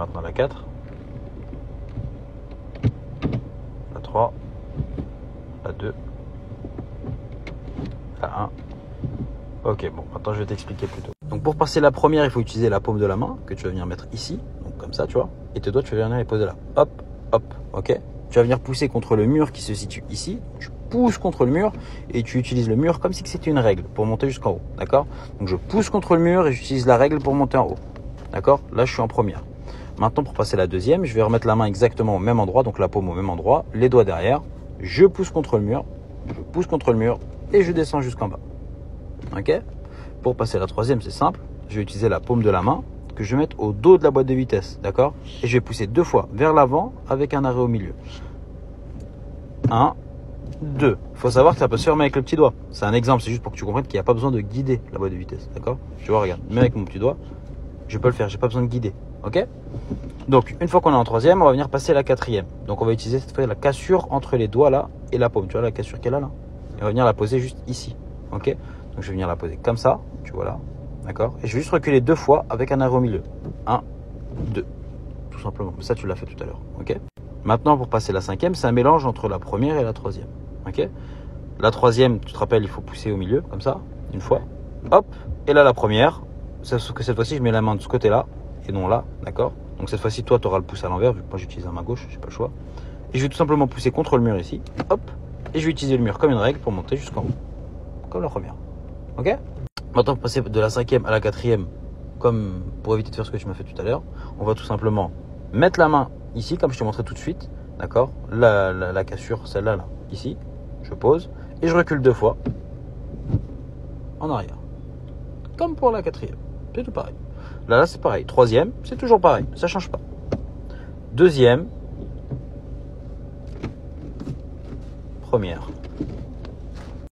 Maintenant la 4. La 3. La 2. La 1. Ok, bon, maintenant je vais t'expliquer plutôt. Donc pour passer la première, il faut utiliser la paume de la main que tu vas venir mettre ici. Donc comme ça, tu vois. Et tes doigts, tu vas venir les poser là. Hop, hop, ok. Tu vas venir pousser contre le mur qui se situe ici. Tu pousses contre le mur et tu utilises le mur comme si c'était une règle pour monter jusqu'en haut. D'accord? Donc je pousse contre le mur et j'utilise la règle pour monter en haut. D'accord? Là, je suis en première. Maintenant, pour passer la deuxième, je vais remettre la main exactement au même endroit, donc la paume au même endroit, les doigts derrière. Je pousse contre le mur, je pousse contre le mur et je descends jusqu'en bas. Ok? Pour passer la troisième, c'est simple. Je vais utiliser la paume de la main que je vais mettre au dos de la boîte de vitesse. D'accord? Et je vais pousser 2 fois vers l'avant avec un arrêt au milieu. 1, 2. Il faut savoir que ça peut se faire avec le petit doigt. C'est un exemple, c'est juste pour que tu comprennes qu'il n'y a pas besoin de guider la boîte de vitesse. D'accord? Tu vois, regarde, même avec mon petit doigt, je peux le faire, j'ai pas besoin de guider. Ok? Donc, une fois qu'on est en troisième, on va venir passer la quatrième. Donc, on va utiliser cette fois la cassure entre les doigts là et la paume. Tu vois la cassure qu'elle a là? Et on va venir la poser juste ici. Ok? Donc, je vais venir la poser comme ça. Tu vois là. D'accord? Et je vais juste reculer 2 fois avec un arrêt au milieu. 1, 2. Tout simplement. Ça, tu l'as fait tout à l'heure. Ok? Maintenant, pour passer la cinquième, c'est un mélange entre la première et la troisième. Ok? La troisième, tu te rappelles, il faut pousser au milieu, comme ça, une fois. Hop. Et là, la première, sauf que cette fois-ci, je mets la main de ce côté-là et non là. D'accord? Donc cette fois-ci, toi, tu auras le pouce à l'envers, vu que moi, j'utilise la main gauche, j'ai pas le choix. Et je vais tout simplement pousser contre le mur ici. Hop. Et je vais utiliser le mur comme une règle pour monter jusqu'en haut. Comme la première. Ok? Maintenant, pour passer de la cinquième à la quatrième, comme pour éviter de faire ce que tu m'as fait tout à l'heure, on va tout simplement mettre la main ici, comme je te montrais tout de suite. D'accord? La cassure, celle-là, là, ici. Je pose et je recule 2 fois en arrière. Comme pour la quatrième. C'est tout pareil. Là, c'est pareil. Troisième, c'est toujours pareil. Ça change pas. Deuxième. Première.